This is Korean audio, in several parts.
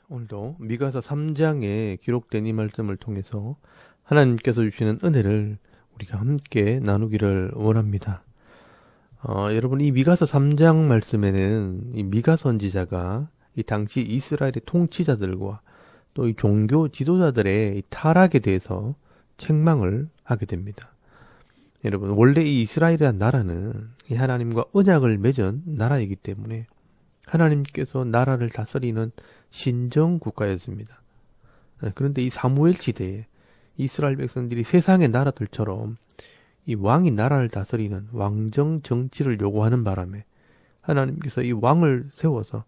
오늘도 미가서 3장에 기록된 이 말씀을 통해서 하나님께서 주시는 은혜를 우리가 함께 나누기를 원합니다. 여러분, 이 미가서 3장 말씀에는 이 미가 선지자가 이 당시 이스라엘의 통치자들과 또 이 종교 지도자들의 이 타락에 대해서 책망을 하게 됩니다. 여러분, 원래 이 이스라엘이란 나라는 이 하나님과 언약을 맺은 나라이기 때문에 하나님께서 나라를 다스리는 신정 국가였습니다. 그런데 이 사무엘 시대에 이스라엘 백성들이 세상의 나라들처럼 이 왕이 나라를 다스리는 왕정 정치를 요구하는 바람에 하나님께서 이 왕을 세워서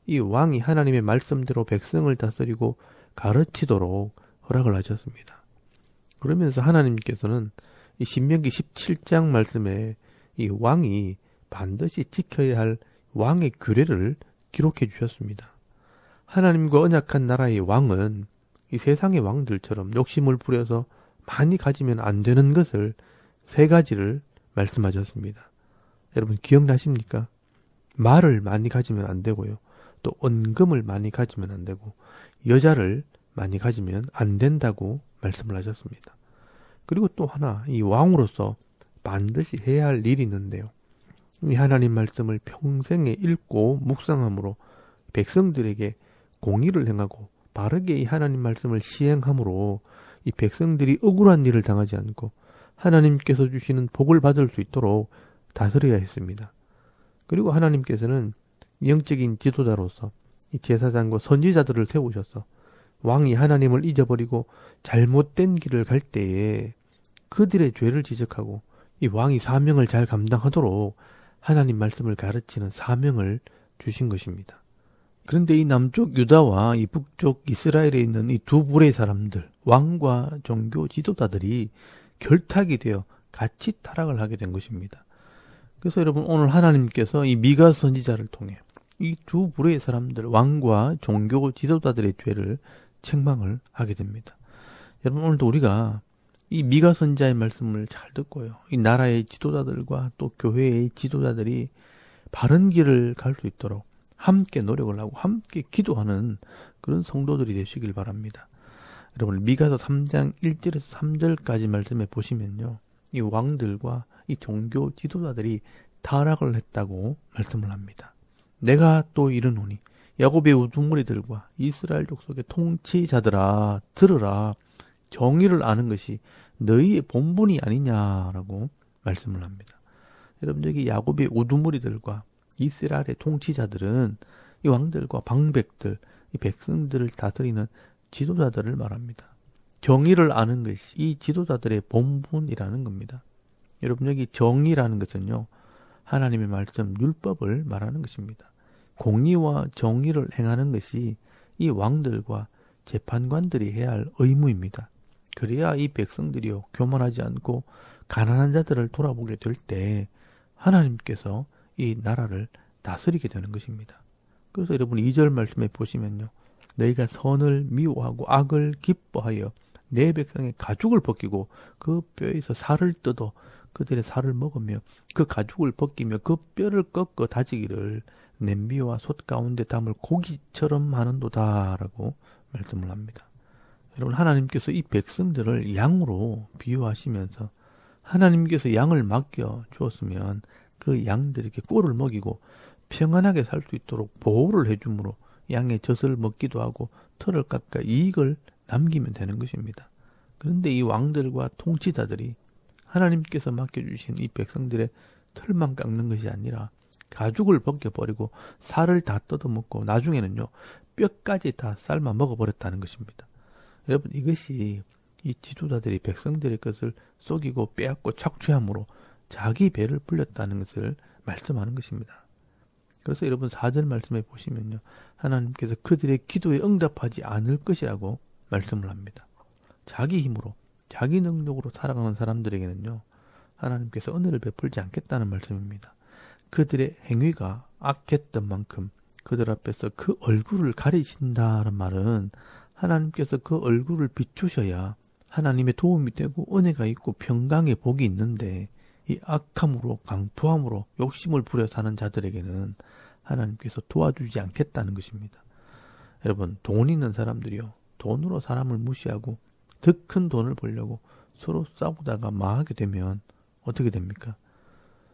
이 왕이 하나님의 말씀대로 백성을 다스리고 가르치도록 허락을 하셨습니다. 그러면서 하나님께서는 이 신명기 17장 말씀에 이 왕이 반드시 지켜야 할 왕의 규례를 기록해 주셨습니다. 하나님과 언약한 나라의 왕은 이 세상의 왕들처럼 욕심을 부려서 많이 가지면 안 되는 것을 3가지를 말씀하셨습니다. 여러분 기억나십니까? 말을 많이 가지면 안 되고요. 또 은금을 많이 가지면 안 되고 여자를 많이 가지면 안 된다고 말씀을 하셨습니다. 그리고 또 하나, 이 왕으로서 반드시 해야 할 일이 있는데요. 이 하나님 말씀을 평생에 읽고 묵상함으로 백성들에게 공의를 행하고 바르게 이 하나님 말씀을 시행함으로 이 백성들이 억울한 일을 당하지 않고 하나님께서 주시는 복을 받을 수 있도록 다스려야 했습니다. 그리고 하나님께서는 영적인 지도자로서 이 제사장과 선지자들을 세우셔서 왕이 하나님을 잊어버리고 잘못된 길을 갈 때에 그들의 죄를 지적하고 이 왕이 사명을 잘 감당하도록 하나님 말씀을 가르치는 사명을 주신 것입니다. 그런데 이 남쪽 유다와 이 북쪽 이스라엘에 있는 이 두 부류의 사람들, 왕과 종교 지도자들이 결탁이 되어 같이 타락을 하게 된 것입니다. 그래서 여러분 오늘 하나님께서 이 미가 선지자를 통해 이 두 부류의 사람들, 왕과 종교 지도자들의 죄를 책망을 하게 됩니다. 여러분 오늘도 우리가 이 미가 선지자의 말씀을 잘 듣고요. 이 나라의 지도자들과 또 교회의 지도자들이 바른 길을 갈 수 있도록 함께 노력을 하고 함께 기도하는 그런 성도들이 되시길 바랍니다. 여러분 미가서 3장 1절에서 3절까지 말씀해 보시면요. 이 왕들과 이 종교 지도자들이 타락을 했다고 말씀을 합니다. 내가 또 이르노니 야곱의 우두머리들과 이스라엘 족속의 통치자들아 들으라. 정의를 아는 것이 너희의 본분이 아니냐라고 말씀을 합니다. 여러분 여기 야곱의 우두머리들과 이스라엘의 통치자들은 이 왕들과 방백들, 이 백성들을 다스리는 지도자들을 말합니다. 정의를 아는 것이 이 지도자들의 본분이라는 겁니다. 여러분 여기 정의라는 것은요. 하나님의 말씀, 율법을 말하는 것입니다. 공의와 정의를 행하는 것이 이 왕들과 재판관들이 해야 할 의무입니다. 그래야 이 백성들이요 교만하지 않고 가난한 자들을 돌아보게 될 때 하나님께서 이 나라를 다스리게 되는 것입니다. 그래서 여러분 2절 말씀에 보시면요. 너희가 선을 미워하고 악을 기뻐하여 내 백성의 가죽을 벗기고 그 뼈에서 살을 뜯어 그들의 살을 먹으며 그 가죽을 벗기며 그 뼈를 꺾어 다지기를 냄비와 솥 가운데 담을 고기처럼 하는도다라고 말씀을 합니다. 여러분 하나님께서 이 백성들을 양으로 비유하시면서 하나님께서 양을 맡겨 주었으면 그 양들에게 꼴을 먹이고 평안하게 살 수 있도록 보호를 해주므로 양의 젖을 먹기도 하고 털을 깎아 이익을 남기면 되는 것입니다. 그런데 이 왕들과 통치자들이 하나님께서 맡겨주신 이 백성들의 털만 깎는 것이 아니라 가죽을 벗겨버리고 살을 다 뜯어먹고 나중에는요 뼈까지 다 삶아 먹어버렸다는 것입니다. 여러분 이것이 이 지도자들이 백성들의 것을 속이고 빼앗고 착취함으로 자기 배를 불렸다는 것을 말씀하는 것입니다. 그래서 여러분 4절 말씀에 보시면요. 하나님께서 그들의 기도에 응답하지 않을 것이라고 말씀을 합니다. 자기 힘으로 자기 능력으로 살아가는 사람들에게는요. 하나님께서 은혜를 베풀지 않겠다는 말씀입니다. 그들의 행위가 악했던 만큼 그들 앞에서 그 얼굴을 가리신다는 말은 하나님께서 그 얼굴을 비추셔야 하나님의 도움이 되고 은혜가 있고 평강의 복이 있는데 이 악함으로 강포함으로 욕심을 부려 사는 자들에게는 하나님께서 도와주지 않겠다는 것입니다. 여러분, 돈 있는 사람들이요, 돈으로 사람을 무시하고 더 큰 돈을 벌려고 서로 싸우다가 망하게 되면 어떻게 됩니까?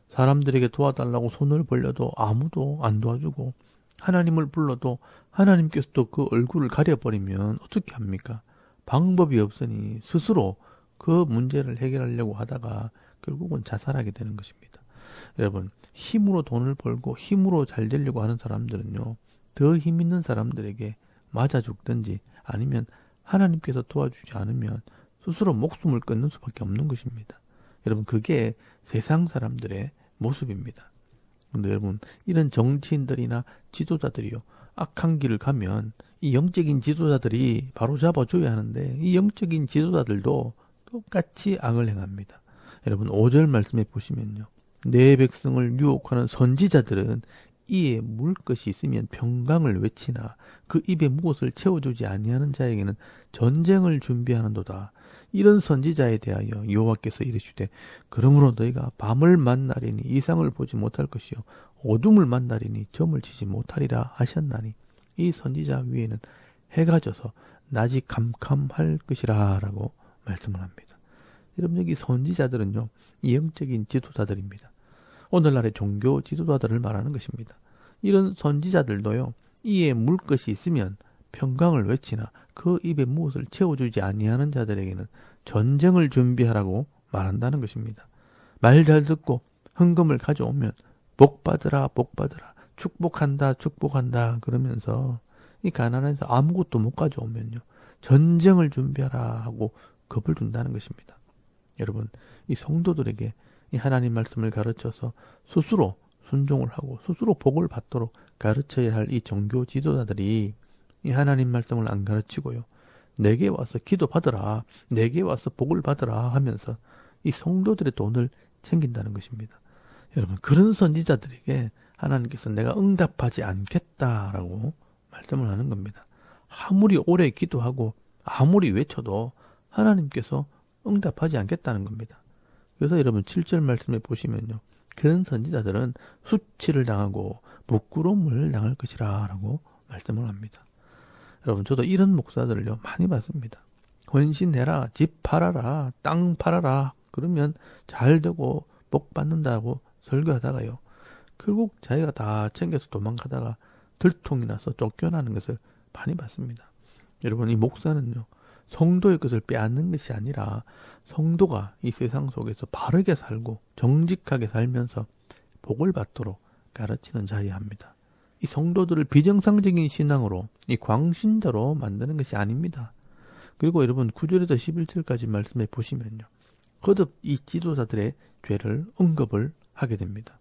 사람들에게 도와달라고 손을 벌려도 아무도 안 도와주고 하나님을 불러도 하나님께서도 그 얼굴을 가려버리면 어떻게 합니까? 방법이 없으니 스스로 그 문제를 해결하려고 하다가 결국은 자살하게 되는 것입니다. 여러분, 힘으로 돈을 벌고 힘으로 잘 되려고 하는 사람들은요, 더 힘 있는 사람들에게 맞아 죽든지 아니면 하나님께서 도와주지 않으면 스스로 목숨을 끊는 수밖에 없는 것입니다. 여러분, 그게 세상 사람들의 모습입니다. 근데 여러분, 이런 정치인들이나 지도자들이요, 악한 길을 가면 이 영적인 지도자들이 바로 잡아줘야 하는데 이 영적인 지도자들도 똑같이 악을 행합니다. 여러분, 5절 말씀에 보시면요, 내 백성을 유혹하는 선지자들은 이에 물 것이 있으면 평강을 외치나 그 입에 무엇을 채워주지 아니하는 자에게는 전쟁을 준비하는도다. 이런 선지자에 대하여 여호와께서 이르시되 그러므로 너희가 밤을 만나리니 이상을 보지 못할 것이요 어둠을 만나리니 점을 치지 못하리라 하셨나니 이 선지자 위에는 해가 져서 낮이 캄캄할 것이라 라고 말씀을 합니다. 여러분, 여기 선지자들은요, 영적인 지도자들입니다. 오늘날의 종교 지도자들을 말하는 것입니다. 이런 선지자들도요, 이에 물 것이 있으면 평강을 외치나 그 입에 무엇을 채워주지 아니하는 자들에게는 전쟁을 준비하라고 말한다는 것입니다. 말 잘 듣고 헌금을 가져오면 복 받으라 복 받으라 축복한다 축복한다 그러면서 이 가난해서 아무것도 못 가져오면요, 전쟁을 준비하라 하고 겁을 준다는 것입니다. 여러분, 이 성도들에게 이 하나님 말씀을 가르쳐서 스스로 순종을 하고 스스로 복을 받도록 가르쳐야 할 이 종교 지도자들이 이 하나님 말씀을 안 가르치고요, 내게 와서 기도 받으라, 내게 와서 복을 받으라 하면서 이 성도들의 돈을 챙긴다는 것입니다. 여러분, 그런 선지자들에게 하나님께서 내가 응답하지 않겠다라고 말씀을 하는 겁니다. 아무리 오래 기도하고 아무리 외쳐도 하나님께서 응답하지 않겠다는 겁니다. 그래서 여러분, 7절 말씀에 보시면요, 그런 선지자들은 수치를 당하고 부끄러움을 당할 것이라 라고 말씀을 합니다. 여러분, 저도 이런 목사들을요 많이 봤습니다. 헌신해라, 집 팔아라, 땅 팔아라, 그러면 잘 되고 복 받는다고 설교하다가요, 결국 자기가 다 챙겨서 도망가다가 들통이 나서 쫓겨나는 것을 많이 봤습니다. 여러분, 이 목사는요, 성도의 것을 빼앗는 것이 아니라 성도가 이 세상 속에서 바르게 살고 정직하게 살면서 복을 받도록 가르치는 자여야 합니다. 이 성도들을 비정상적인 신앙으로 이 광신자로 만드는 것이 아닙니다. 그리고 여러분, 9절에서 11절까지 말씀해 보시면요, 거듭 이 지도자들의 죄를 언급을 하게 됩니다.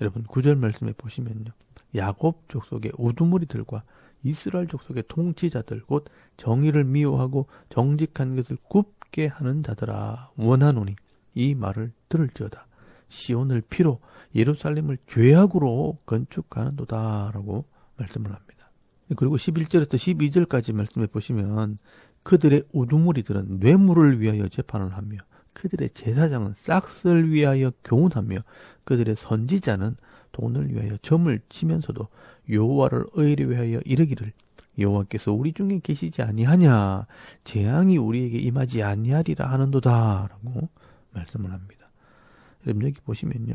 여러분, 9절 말씀해 보시면요, 야곱 족속의 우두머리들과 이스라엘 족속의 통치자들 곧 정의를 미워하고 정직한 것을 굽게 하는 자들아 원하노니 이 말을 들을지어다. 시온을 피로 예루살렘을 죄악으로 건축하는도다 라고 말씀을 합니다. 그리고 11절에서 12절까지 말씀해 보시면 그들의 우두머리들은 뇌물을 위하여 재판을 하며 그들의 제사장은 싹스를 위하여 교훈하며 그들의 선지자는 돈을 위하여 점을 치면서도 여호와를 의뢰하여 이르기를 여호와께서 우리 중에 계시지 아니하냐, 재앙이 우리에게 임하지 아니하리라 하는도다 라고 말씀을 합니다. 여러분, 여기 보시면요,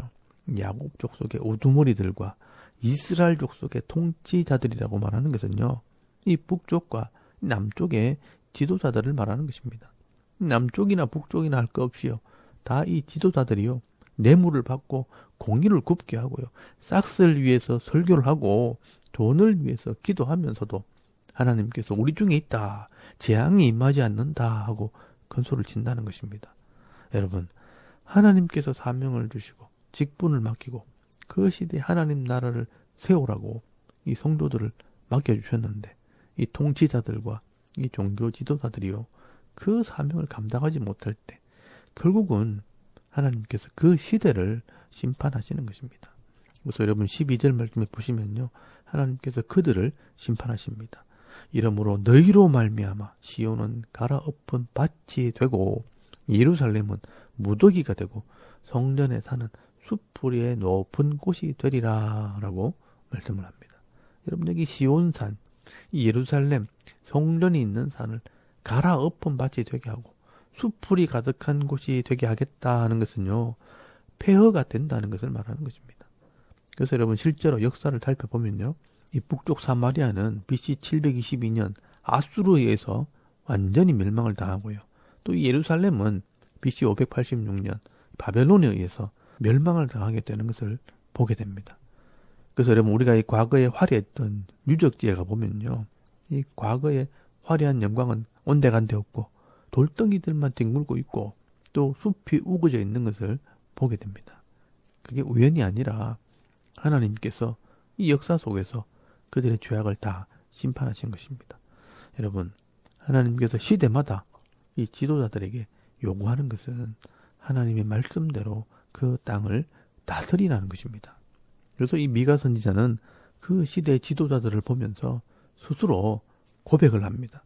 야곱 족속의 우두머리들과 이스라엘 족속의 통치자들이라고 말하는 것은요, 이 북쪽과 남쪽의 지도자들을 말하는 것입니다. 남쪽이나 북쪽이나 할 것 없이요, 다 이 지도자들이요, 뇌물을 받고 공의를 굽게 하고요, 싹스를 위해서 설교를 하고 돈을 위해서 기도하면서도 하나님께서 우리 중에 있다, 재앙이 임하지 않는다 하고 건소를 친다는 것입니다. 여러분, 하나님께서 사명을 주시고 직분을 맡기고 그 시대에 하나님 나라를 세우라고 이 성도들을 맡겨주셨는데 이 통치자들과 이 종교 지도자들이요, 그 사명을 감당하지 못할 때 결국은 하나님께서 그 시대를 심판하시는 것입니다. 그래서 여러분, 12절 말씀에 보시면요, 하나님께서 그들을 심판하십니다. 이러므로 너희로 말미암아 시온은 갈아엎은 밭이 되고 예루살렘은 무더기가 되고 성전에 사는 숲풀이의 높은 꽃이 되리라 라고 말씀을 합니다. 여러분, 여기 시온산, 이 예루살렘 성전이 있는 산을 갈아엎은 밭이 되게 하고 숲풀이 가득한 곳이 되게 하겠다 하는 것은요, 폐허가 된다는 것을 말하는 것입니다. 그래서 여러분, 실제로 역사를 살펴보면요, 이 북쪽 사마리아는 BC 722년 아수르에 의해서 완전히 멸망을 당하고요, 또 이 예루살렘은 BC 586년 바벨론에 의해서 멸망을 당하게 되는 것을 보게 됩니다. 그래서 여러분, 우리가 이 과거에 화려했던 유적지에 가보면요, 이 과거의 화려한 영광은 온데간데 없고 돌덩이들만 뒹굴고 있고 또 숲이 우거져 있는 것을 보게 됩니다. 그게 우연이 아니라 하나님께서 이 역사 속에서 그들의 죄악을 다 심판하신 것입니다. 여러분, 하나님께서 시대마다 이 지도자들에게 요구하는 것은 하나님의 말씀대로 그 땅을 다스리라는 것입니다. 그래서 이 미가 선지자는 그 시대의 지도자들을 보면서 스스로 고백을 합니다.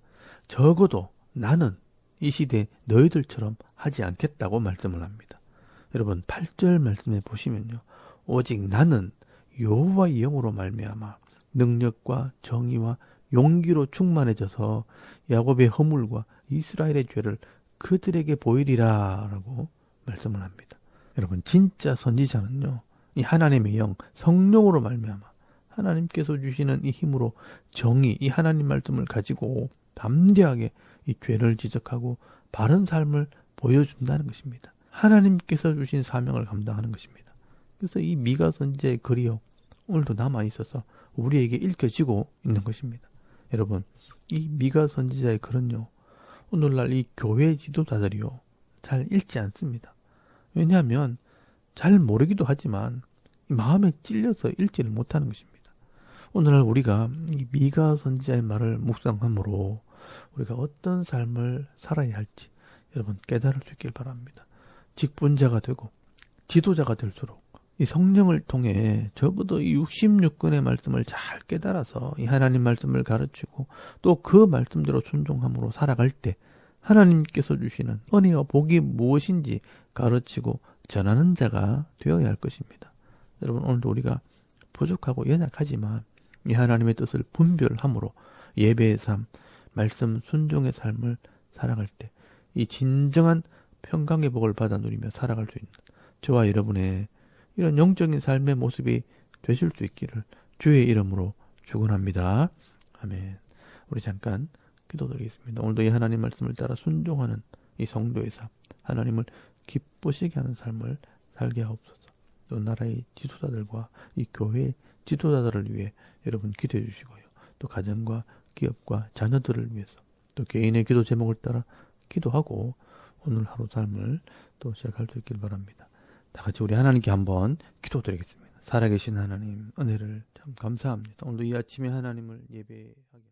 적어도 나는 이 시대에 너희들처럼 하지 않겠다고 말씀을 합니다. 여러분, 8절 말씀에 보시면요, 오직 나는 여호와의 영으로 말미암아 능력과 정의와 용기로 충만해져서 야곱의 허물과 이스라엘의 죄를 그들에게 보이리라 라고 말씀을 합니다. 여러분, 진짜 선지자는요, 이 하나님의 영, 성령으로 말미암아 하나님께서 주시는 이 힘으로 정의, 이 하나님 말씀을 가지고 담대하게 이 죄를 지적하고 바른 삶을 보여준다는 것입니다. 하나님께서 주신 사명을 감당하는 것입니다. 그래서 이 미가 선지자의 글이요, 오늘도 남아있어서 우리에게 읽혀지고 있는 것입니다. 여러분, 이 미가 선지자의 글은요, 오늘날 이 교회 지도자들이요, 잘 읽지 않습니다. 왜냐하면 잘 모르기도 하지만 마음에 찔려서 읽지를 못하는 것입니다. 오늘날 우리가 이 미가 선지자의 말을 묵상함으로 우리가 어떤 삶을 살아야 할지 여러분 깨달을 수 있길 바랍니다. 직분자가 되고 지도자가 될수록 이 성령을 통해 적어도 이 66권의 말씀을 잘 깨달아서 이 하나님 말씀을 가르치고 또 그 말씀대로 순종함으로 살아갈 때 하나님께서 주시는 은혜와 복이 무엇인지 가르치고 전하는 자가 되어야 할 것입니다. 여러분, 오늘도 우리가 부족하고 연약하지만 이 하나님의 뜻을 분별함으로 예배의 삶, 말씀 순종의 삶을 살아갈 때 이 진정한 평강의 복을 받아 누리며 살아갈 수 있는 저와 여러분의 이런 영적인 삶의 모습이 되실 수 있기를 주의 이름으로 축원합니다. 아멘. 우리 잠깐 기도드리겠습니다. 오늘도 이 하나님 말씀을 따라 순종하는 이 성도의 삶, 하나님을 기쁘시게 하는 삶을 살게 하옵소서. 또 나라의 지도자들과 이 교회의 지도자들을 위해 여러분 기도해 주시고요. 또 가정과 기업과 자녀들을 위해서 또 개인의 기도 제목을 따라 기도하고 오늘 하루 삶을 또 시작할 수 있길 바랍니다. 다 같이 우리 하나님께 한번 기도드리겠습니다. 살아계신 하나님, 은혜를 참 감사합니다. 오늘도 이 아침에 하나님을 예배하게